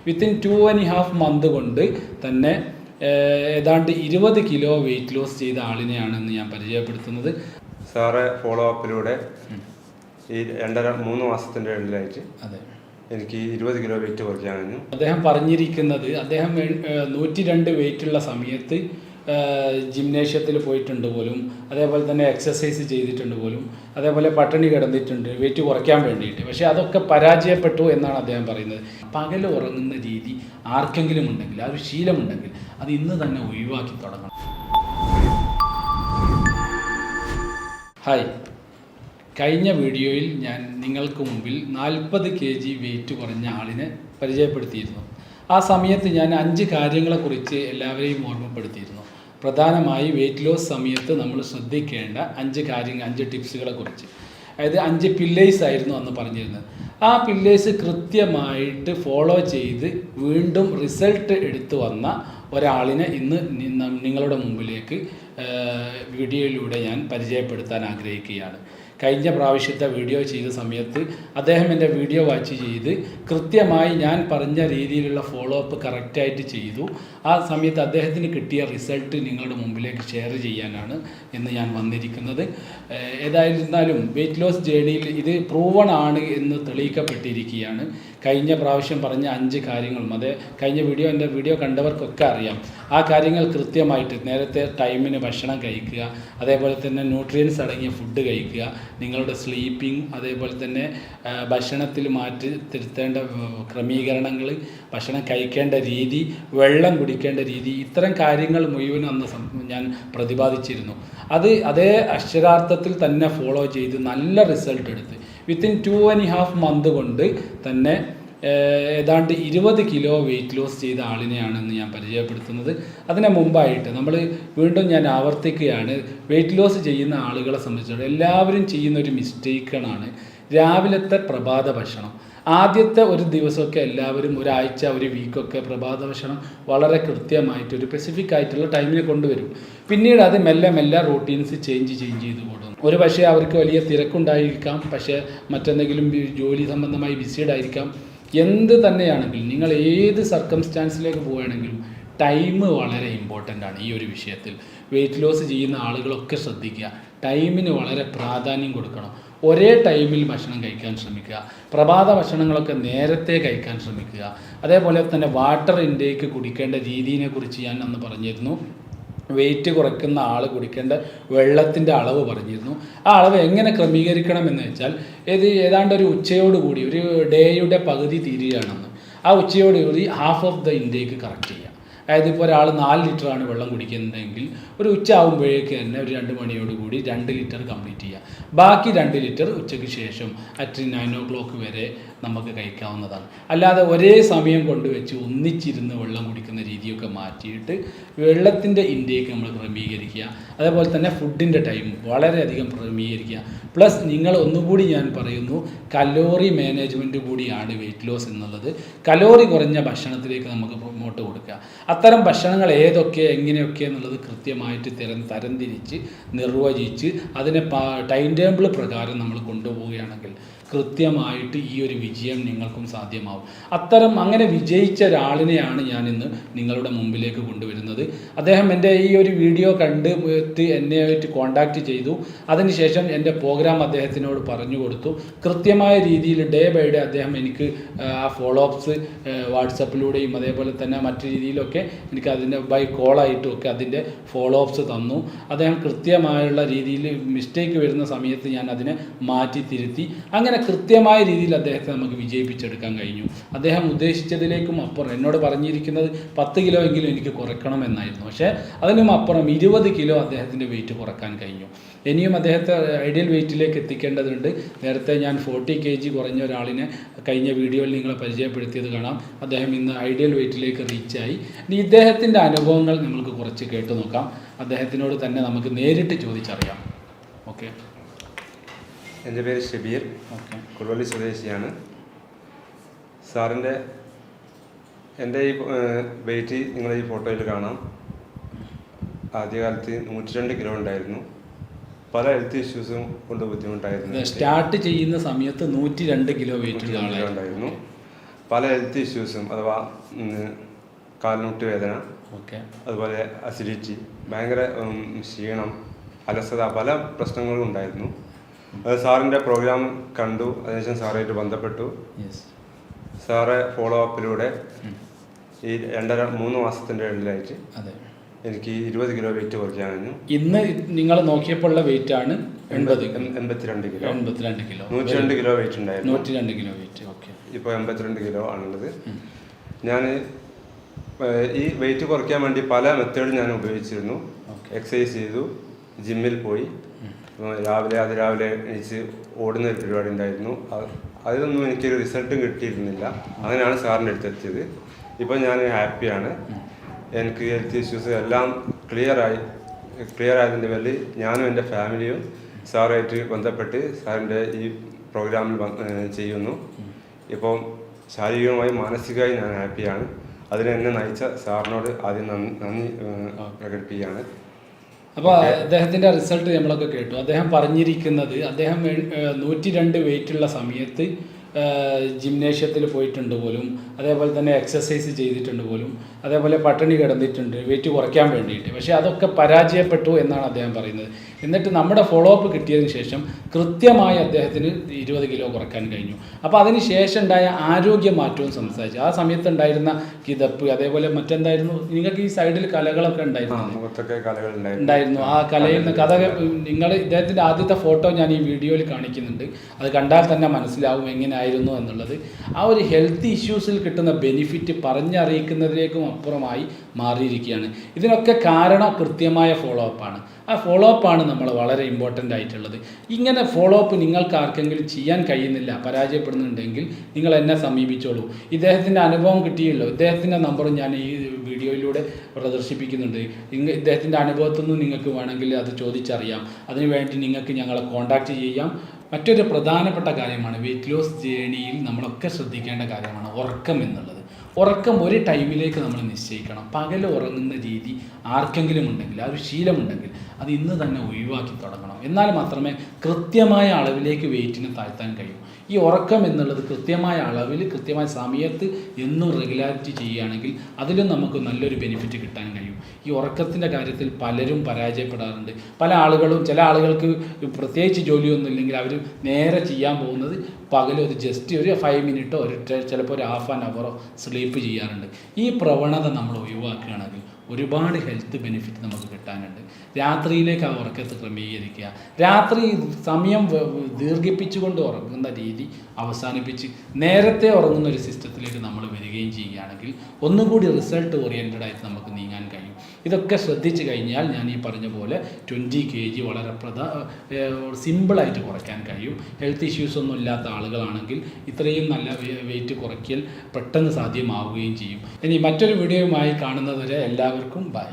Within 2.5 month കൊണ്ട് തന്നെ ഏതാണ്ട് 20 കിലോ വെയിറ്റ് ലോസ് ചെയ്ത ആളിനെയാണെന്ന് ഞാൻ പരിചയപ്പെടുത്തുന്നത്. സാറെ ഫോളോ അപ്പിലൂടെ ഈ 2.5-3 മാസത്തിൻ്റെ ഇടയിലായിട്ട് അതെ എനിക്ക് 20 കിലോ വെയിറ്റ് കുറയ്ക്കാൻ കഴിഞ്ഞു. അദ്ദേഹം പറഞ്ഞിരിക്കുന്നത് അദ്ദേഹം 102 വെയിറ്റുള്ള സമയത്ത് ജിംനേഷ്യത്തിൽ പോയിട്ടുണ്ട് പോലും, അതേപോലെ തന്നെ എക്സസൈസ് ചെയ്തിട്ടുണ്ട് പോലും, അതേപോലെ പട്ടിണി കിടന്നിട്ടുണ്ട് വെയിറ്റ് കുറയ്ക്കാൻ വേണ്ടിയിട്ട്. പക്ഷേ അതൊക്കെ പരാജയപ്പെട്ടു എന്നാണ് അദ്ദേഹം പറയുന്നത്. പകൽ ഉറങ്ങുന്ന രീതി ആർക്കെങ്കിലും ഉണ്ടെങ്കിൽ, ആ ഒരു ശീലമുണ്ടെങ്കിൽ അത് ഇന്ന് തന്നെ ഒഴിവാക്കി തുടങ്ങണം. ഹായ്, കഴിഞ്ഞ വീഡിയോയിൽ ഞാൻ നിങ്ങൾക്ക് മുമ്പിൽ 40 kg വെയിറ്റ് കുറഞ്ഞ ആളിനെ പരിചയപ്പെടുത്തിയിരുന്നു. ആ സമയത്ത് ഞാൻ 5 കാര്യങ്ങളെക്കുറിച്ച് എല്ലാവരെയും ഓർമ്മപ്പെടുത്തിയിരുന്നു. പ്രധാനമായി വെയിറ്റ് ലോസ് സമയത്ത് നമ്മൾ ശ്രദ്ധിക്കേണ്ട 5 ടിപ്സുകളെ കുറിച്ച്. അതായത് 5 പില്ലേഴ്സ് ആയിരുന്നു അന്ന് പറഞ്ഞിരുന്നത്. ആ പില്ലേഴ്സ് കൃത്യമായിട്ട് ഫോളോ ചെയ്ത് വീണ്ടും റിസൾട്ട് എടുത്തു വന്ന ഒരാളിനെ ഇന്ന് നിങ്ങളുടെ മുമ്പിലേക്ക് വീഡിയോയിലൂടെ ഞാൻ പരിചയപ്പെടുത്താൻ ആഗ്രഹിക്കുകയാണ്. കഴിഞ്ഞ പ്രാവശ്യത്തെ വീഡിയോ ചെയ്ത സമയത്ത് അദ്ദേഹം എൻ്റെ വീഡിയോ വാച്ച് ചെയ്ത് കൃത്യമായി ഞാൻ പറഞ്ഞ രീതിയിലുള്ള ഫോളോ അപ്പ് കറക്റ്റായിട്ട് ചെയ്തു. ആ സമയത്ത് അദ്ദേഹത്തിന് കിട്ടിയ റിസൾട്ട് നിങ്ങളുടെ മുമ്പിലേക്ക് ഷെയർ ചെയ്യാനാണ് ഇന്ന് ഞാൻ വന്നിരിക്കുന്നത്. ഏതായിരുന്നാലും വെയിറ്റ് ലോസ് ജേണിയിൽ ഇത് പ്രൂവൺ ആണ് എന്ന് തെളിയിക്കപ്പെട്ടിരിക്കുകയാണ്. കഴിഞ്ഞ പ്രാവശ്യം പറഞ്ഞ 5 കാര്യങ്ങളും കഴിഞ്ഞ എൻ്റെ വീഡിയോ കണ്ടവർക്കൊക്കെ അറിയാം. ആ കാര്യങ്ങൾ കൃത്യമായിട്ട് നേരത്തെ ടൈമിന് ഭക്ഷണം കഴിക്കുക, അതേപോലെ തന്നെ ന്യൂട്രിയൻസ് അടങ്ങിയ ഫുഡ് കഴിക്കുക, നിങ്ങളുടെ സ്ലീപ്പിംഗ്, അതേപോലെ തന്നെ ഭക്ഷണത്തിൽ മാറ്റി തിരുത്തേണ്ട ക്രമീകരണങ്ങൾ, ഭക്ഷണം കഴിക്കേണ്ട രീതി, വെള്ളം കുടിക്കേണ്ട രീതി, ഇത്തരം കാര്യങ്ങൾ മുഴുവനും അന്ന് ഞാൻ പ്രതിപാദിച്ചിരുന്നു. അതേ അക്ഷരാർത്ഥത്തിൽ തന്നെ ഫോളോ ചെയ്ത് നല്ല റിസൾട്ട് എടുത്ത് വിത്തിൻ 2.5 മന്ത് കൊണ്ട് തന്നെ ഏതാണ്ട് 20 കിലോ വെയിറ്റ് ലോസ് ചെയ്ത ആളിനെയാണെന്ന് ഞാൻ പരിചയപ്പെടുത്തുന്നത്. അതിന് മുമ്പായിട്ട് വീണ്ടും ഞാൻ ആവർത്തിക്കുകയാണ്, വെയിറ്റ് ലോസ് ചെയ്യുന്ന ആളുകളെ സംബന്ധിച്ചിടത്തോളം എല്ലാവരും ചെയ്യുന്ന ഒരു മിസ്റ്റേക്കാണ് രാവിലത്തെ പ്രഭാത ഭക്ഷണം. ആദ്യത്തെ ഒരു ദിവസമൊക്കെ എല്ലാവരും ഒരാഴ്ച, ഒരു വീക്കൊക്കെ പ്രഭാത ഭക്ഷണം വളരെ കൃത്യമായിട്ട് ഒരു സ്പെസിഫിക് ആയിട്ടുള്ള ടൈമിന് കൊണ്ടുവരും. പിന്നീട് അത് മെല്ലെ റൂട്ടീൻസ് ചേഞ്ച് ചെയ്ത് കൊടുക്കും. ഒരു പക്ഷേ അവർക്ക് വലിയ തിരക്കുണ്ടായിരിക്കാം, പക്ഷേ മറ്റെന്തെങ്കിലും ജോലി സംബന്ധമായി ബിസിഡ് ആയിരിക്കാം. എന്ത് തന്നെയാണെങ്കിലും നിങ്ങൾ ഏത് സർക്കംസ്റ്റാൻസിലേക്ക് പോവുകയാണെങ്കിലും ടൈം വളരെ ഇമ്പോർട്ടൻ്റ് ആണ്. ഈ ഒരു വിഷയത്തിൽ വെയിറ്റ് ലോസ് ചെയ്യുന്ന ആളുകളൊക്കെ ശ്രദ്ധിക്കുക, ടൈമിന് വളരെ പ്രാധാന്യം കൊടുക്കണം. ഒരേ ടൈമിൽ ഭക്ഷണം കഴിക്കാൻ ശ്രമിക്കുക, പ്രഭാത ഭക്ഷണങ്ങളൊക്കെ നേരത്തെ കഴിക്കാൻ ശ്രമിക്കുക. അതേപോലെ തന്നെ വാട്ടർ ഇൻടേക്ക് കുടിക്കേണ്ട രീതിയെക്കുറിച്ച് ഞാൻ അന്ന് പറഞ്ഞിരുന്നു. വെയിറ്റ് കുറയ്ക്കുന്ന ആൾ കുടിക്കേണ്ട വെള്ളത്തിൻ്റെ അളവ് പറഞ്ഞിരുന്നു. ആ അളവ് എങ്ങനെ ക്രമീകരിക്കണം എന്ന് വെച്ചാൽ ഏതാണ്ട് ഒരു ഉച്ചയോടുകൂടി, ഒരു ഡേയുടെ പകുതി തീരുകയാണെന്ന്, ആ ഉച്ചയോടുകൂടി half of the intake correct ചെയ്യുക. അതായത് ഇപ്പോൾ ഒരാൾ 4 ലിറ്ററാണ് വെള്ളം കുടിക്കുന്നതെങ്കിൽ ഒരു ഉച്ച ആകുമ്പോഴേക്ക് തന്നെ ഒരു 2 മണിയോടുകൂടി 2 ലിറ്റർ കംപ്ലീറ്റ് ചെയ്യുക. ബാക്കി 2 ലിറ്റർ ഉച്ചയ്ക്ക് ശേഷം അറ്റ് 9 o'clock വരെ നമുക്ക് കഴിക്കാവുന്നതാണ്. അല്ലാതെ ഒരേ സമയം കൊണ്ടുവച്ച് ഒന്നിച്ചിരുന്ന് വെള്ളം കുടിക്കുന്ന രീതിയൊക്കെ മാറ്റിയിട്ട് വെള്ളത്തിൻ്റെ ഇൻടേക്ക് നമ്മൾ ക്രമീകരിക്കുക. അതേപോലെ തന്നെ ഫുഡിൻ്റെ ടൈം വളരെയധികം ക്രമീകരിക്കുക. പ്ലസ് നിങ്ങൾ ഒന്നുകൂടി ഞാൻ പറയുന്നു, കലോറി മാനേജ്മെൻറ്റ് കൂടിയാണ് വെയിറ്റ് ലോസ് എന്നുള്ളത്. കലോറി കുറഞ്ഞ ഭക്ഷണത്തിലേക്ക് നമുക്ക് മുന്നോട്ട് കൊടുക്കുക. അത്തരം ഭക്ഷണങ്ങൾ ഏതൊക്കെ എങ്ങനെയൊക്കെ എന്നുള്ളത് കൃത്യമായിട്ട് തരംതിരിച്ച് നിർവചിച്ച് അതിനെ ടൈം ടേബിൾ പ്രകാരം നമ്മൾ കൊണ്ടുപോവുകയാണെങ്കിൽ കൃത്യമായിട്ട് ഈ ഒരു വിജയം നിങ്ങൾക്കും സാധ്യമാവും. അങ്ങനെ വിജയിച്ച ഒരാളിനെയാണ് ഞാൻ ഇന്ന് നിങ്ങളുടെ മുമ്പിലേക്ക് കൊണ്ടുവരുന്നത്. അദ്ദേഹം എൻ്റെ ഈ ഒരു വീഡിയോ കണ്ട് എന്നെയായിട്ട് കോൺടാക്റ്റ് ചെയ്തു. അതിനുശേഷം എൻ്റെ പ്രോഗ്രാം അദ്ദേഹത്തിനോട് പറഞ്ഞു കൊടുത്തു. കൃത്യമായ രീതിയിൽ ഡേ ബൈ ഡേ അദ്ദേഹം എനിക്ക് ആ ഫോളോ അപ്സ് വാട്സപ്പിലൂടെയും അതേപോലെ തന്നെ മറ്റു രീതിയിലൊക്കെ എനിക്ക് അതിൻ്റെ ബൈ കോളായിട്ടും ഒക്കെ അതിൻ്റെ ഫോളോ അപ്സ് തന്നു. അദ്ദേഹം കൃത്യമായുള്ള രീതിയിൽ മിസ്റ്റേക്ക് വരുന്ന സമയത്ത് ഞാൻ അതിനെ മാറ്റി തിരുത്തി. അങ്ങനെ കൃത്യമായ രീതിയിൽ അദ്ദേഹത്തെ നമുക്ക് വിജയിപ്പിച്ചെടുക്കാൻ കഴിഞ്ഞു. അദ്ദേഹം ഉദ്ദേശിച്ചതിലേക്കും അപ്പുറം എന്നോട് പറഞ്ഞിരിക്കുന്നത് 10 കിലോ എങ്കിലും എനിക്ക് കുറയ്ക്കണം എന്നായിരുന്നു. പക്ഷേ അതിനും അപ്പുറം 20 കിലോ അദ്ദേഹത്തിൻ്റെ വെയിറ്റ് കുറക്കാൻ കഴിഞ്ഞു. ഇനിയും അദ്ദേഹത്തെ ഐഡിയൽ വെയിറ്റിലേക്ക് എത്തിക്കേണ്ടതുണ്ട്. നേരത്തെ ഞാൻ 40 kg കുറഞ്ഞ ഒരാളിനെ കഴിഞ്ഞ വീഡിയോയിൽ നിങ്ങളെ പരിചയപ്പെടുത്തിയത് കാണാം. അദ്ദേഹം ഇന്ന് ഐഡിയൽ വെയിറ്റിലേക്ക് റീച്ചായി. ഇനി ഇദ്ദേഹത്തിൻ്റെ അനുഭവങ്ങൾ നമ്മൾക്ക് കുറച്ച് കേട്ടു നോക്കാം. അദ്ദേഹത്തിനോട് തന്നെ നമുക്ക് നേരിട്ട് ചോദിച്ചറിയാം. ഓക്കെ. എൻ്റെ പേര് ഷബീർ, കൊടുവള്ളി സ്വദേശിയാണ്. സാറിൻ്റെ എൻ്റെ ഈ വെയിറ്റ് നിങ്ങൾ ഈ ഫോട്ടോയിൽ കാണാം. ആദ്യകാലത്ത് 102 കിലോ ഉണ്ടായിരുന്നു. പല ഹെൽത്ത് ഇഷ്യൂസും കൊണ്ട് ബുദ്ധിമുട്ടായിരുന്നു. സ്റ്റാർട്ട് ചെയ്യുന്ന സമയത്ത് 102 കിലോ വെയിറ്റ് ഉണ്ടായിരുന്നു. പല ഹെൽത്ത് ഇഷ്യൂസും അഥവാ കാൽമുട്ട് വേദന, ഓക്കെ, അതുപോലെ അസിഡിറ്റി, ഭയങ്കര ക്ഷീണം, അലസത, പല പ്രശ്നങ്ങളും ഉണ്ടായിരുന്നു. അത് സാറിൻ്റെ പ്രോഗ്രാം കണ്ടു. അതിനുശേഷം സാറായിട്ട് ബന്ധപ്പെട്ടു. സാറെ ഫോളോ അപ്പിലൂടെ ഈ 2.5-3 മാസത്തിൻ്റെ ഇടയിലായിട്ട് എനിക്ക് 20 കിലോ വെയിറ്റ് കുറയ്ക്കാൻ കഴിഞ്ഞു. ഇന്ന് നിങ്ങൾ നോക്കിയപ്പോൾ ഉള്ള വെയിറ്റ് ആണ് 82 കിലോ. 102 കിലോ വെയിറ്റ് ഉണ്ടായിരുന്നു. 102 കിലോ വെയിറ്റ്. ഓക്കെ. ഇപ്പോൾ 82 കിലോ ആണുള്ളത്. ഞാൻ ഈ വെയിറ്റ് കുറയ്ക്കാൻ വേണ്ടി പല മെത്തേഡ് ഞാൻ ഉപയോഗിച്ചിരുന്നു. എക്സസൈസ് ചെയ്തു, ജിമ്മിൽ പോയി, അതിരാവിലെ എണീച്ച് ഓടുന്ന ഒരു പരിപാടി ഉണ്ടായിരുന്നു. അതിലൊന്നും എനിക്കൊരു റിസൾട്ടും കിട്ടിയിരുന്നില്ല. അങ്ങനെയാണ് സാറിൻ്റെ അടുത്തെത്തിയത്. ഇപ്പോൾ ഞാൻ ഹാപ്പിയാണ്. എനിക്ക് ഹെൽത്ത് ഇഷ്യൂസ് എല്ലാം ക്ലിയർ ആയതിൻ്റെ പേരിൽ ഞാനും എൻ്റെ ഫാമിലിയും സാറായിട്ട് ബന്ധപ്പെട്ട് സാറിൻ്റെ ഈ പ്രോഗ്രാമിൽ ചെയ്യുന്നു. ഇപ്പോൾ ശാരീരികമായും മാനസികമായും ഞാൻ ഹാപ്പിയാണ്. അതിന് എന്നെ നയിച്ച സാറിനോട് ആദ്യം നന്ദി പ്രകടിപ്പിക്കുകയാണ്. അപ്പോൾ അദ്ദേഹത്തിൻ്റെ റിസൾട്ട് നമ്മളൊക്കെ കേട്ടു. അദ്ദേഹം പറഞ്ഞിരിക്കുന്നത് അദ്ദേഹം 102 വെയിറ്റുള്ള സമയത്ത് ജിംനേഷ്യത്തിൽ പോയിട്ടുണ്ട് പോലും, അതേപോലെ തന്നെ എക്സസൈസ് ചെയ്തിട്ടുണ്ട് പോലും, അതേപോലെ പട്ടിണി കിടന്നിട്ടുണ്ട് വെയിറ്റ് കുറയ്ക്കാൻ വേണ്ടിയിട്ട്. പക്ഷേ അതൊക്കെ പരാജയപ്പെട്ടു എന്നാണ് അദ്ദേഹം പറയുന്നത്. എന്നിട്ട് നമ്മുടെ ഫോളോ അപ്പ് കിട്ടിയതിന് ശേഷം കൃത്യമായി അദ്ദേഹത്തിന് 20 കിലോ കുറയ്ക്കാൻ കഴിഞ്ഞു. അപ്പോൾ അതിന് ശേഷം ഉണ്ടായ ആരോഗ്യ മാറ്റവും സംസാരിച്ചു. ആ സമയത്ത് ഉണ്ടായിരുന്ന കിതപ്പ്, അതേപോലെ മറ്റെന്തായിരുന്നു, നിങ്ങൾക്ക് ഈ സൈഡിൽ കലകളൊക്കെ ഉണ്ടായിരുന്നു. ആ കലയിൽ നിന്ന് കഥ നിങ്ങൾ ഇദ്ദേഹത്തിൻ്റെ ആദ്യത്തെ ഫോട്ടോ ഞാൻ ഈ വീഡിയോയിൽ കാണിക്കുന്നുണ്ട്. അത് കണ്ടാൽ തന്നെ മനസ്സിലാവും എങ്ങനെയായിരുന്നു എന്നുള്ളത്. ആ ഒരു ഹെൽത്ത് ഇഷ്യൂസിൽ കിട്ടുന്ന ബെനിഫിറ്റ് പറഞ്ഞറിയിക്കുന്നതിലേക്കും അപ്പുറമായി മാറിയിരിക്കുകയാണ്. ഇതിനൊക്കെ കാരണം കൃത്യമായ ഫോളോ അപ്പാണ്. ആ ഫോളോ അപ്പാണ് നമ്മൾ വളരെ ഇമ്പോർട്ടൻ്റ് ആയിട്ടുള്ളത്. ഇങ്ങനെ ഫോളോ അപ്പ് നിങ്ങൾക്ക് ആർക്കെങ്കിലും ചെയ്യാൻ കഴിയുന്നില്ല, പരാജയപ്പെടുന്നുണ്ടെങ്കിൽ നിങ്ങൾ എന്നെ സമീപിച്ചോളൂ. ഇദ്ദേഹത്തിൻ്റെ അനുഭവം കിട്ടിയല്ലോ, ഇദ്ദേഹത്തിൻ്റെ നമ്പറും ഞാൻ ഈ വീഡിയോയിലൂടെ പ്രദർശിപ്പിക്കുന്നുണ്ട്. ഇദ്ദേഹത്തിൻ്റെ അനുഭവത്തിൽ നിന്ന് നിങ്ങൾക്ക് വേണമെങ്കിൽ അത് ചോദിച്ചറിയാം. അതിനുവേണ്ടി നിങ്ങൾക്ക് ഞങ്ങളെ കോൺടാക്റ്റ് ചെയ്യാം. മറ്റൊരു പ്രധാനപ്പെട്ട കാര്യമാണ് വെയിറ്റ് ലോസ് ജേണിയിൽ നമ്മളൊക്കെ ശ്രദ്ധിക്കേണ്ട കാര്യമാണ് ഉറക്കം എന്നുള്ളത്. ഉറക്കം ഒരു ടൈമിലേക്ക് നമ്മൾ നിശ്ചയിക്കണം. പകൽ ഉറങ്ങുന്ന രീതി ആർക്കെങ്കിലും ഉണ്ടെങ്കിൽ, ആ ഒരു ശീലമുണ്ടെങ്കിൽ അത് ഇന്ന് തന്നെ ഒഴിവാക്കി തുടങ്ങണം. എന്നാൽ മാത്രമേ കൃത്യമായ അളവിലേക്ക് വെയിറ്റിനെ താഴ്ത്താൻ കഴിയൂ. ഈ ഉറക്കം എന്നുള്ളത് കൃത്യമായ അളവിൽ കൃത്യമായ സമയത്ത് എന്നും റെഗുലാരിറ്റി ചെയ്യുകയാണെങ്കിൽ അതിലും നമുക്ക് നല്ലൊരു ബെനിഫിറ്റ് കിട്ടാൻ കഴിയും. ഈ ഉറക്കത്തിൻ്റെ കാര്യത്തിൽ പലരും പരാജയപ്പെടാറുണ്ട്. പല ആളുകളും, ചില ആളുകൾക്ക് പ്രത്യേകിച്ച് ജോലിയൊന്നും ഇല്ലെങ്കിൽ അവർ നേരെ ചെയ്യാൻ പോകുന്നത് പകൽ ഒരു ജസ്റ്റ് ഒരു 5 മിനിറ്റോ ചിലപ്പോൾ ഒരു ഹാഫ് ആൻ അവറോ സ്ലീപ്പ് ചെയ്യാറുണ്ട്. ഈ പ്രവണത നമ്മൾ ഒഴിവാക്കുകയാണെങ്കിൽ ഒരുപാട് ഹെൽത്ത് ബെനിഫിറ്റ് നമുക്ക് കിട്ടാനുണ്ട്. രാത്രിയിലേക്ക് ആ ഉറക്കത്തെ ക്രമീകരിക്കുക. രാത്രി സമയം ദീർഘിപ്പിച്ചുകൊണ്ട് ഉറങ്ങുന്ന രീതി അവസാനിപ്പിച്ച് നേരത്തെ ഉറങ്ങുന്ന ഒരു സിസ്റ്റത്തിലേക്ക് നമ്മൾ വരികയും ചെയ്യുകയാണെങ്കിൽ ഒന്നുകൂടി റിസൾട്ട് ഓറിയൻറ്റഡ് ആയിട്ട് നമുക്ക് നീങ്ങാൻ കഴിയും. ഇതൊക്കെ ശ്രദ്ധിച്ചു കഴിഞ്ഞാൽ ഞാൻ ഈ പറഞ്ഞ പോലെ 20 kg വളരെ സിമ്പിളായിട്ട് കുറയ്ക്കാൻ കഴിയും. ഹെൽത്ത് ഇഷ്യൂസ് ഒന്നും ഇല്ലാത്ത ആളുകളാണെങ്കിൽ ഇത്രയും നല്ല വെയിറ്റ് കുറയ്ക്കൽ പെട്ടെന്ന് സാധ്യമാവുകയും ചെയ്യും. ഇനി മറ്റൊരു വീഡിയോയുമായി കാണുന്നതുവരെ എല്ലാവർക്കും ബൈ.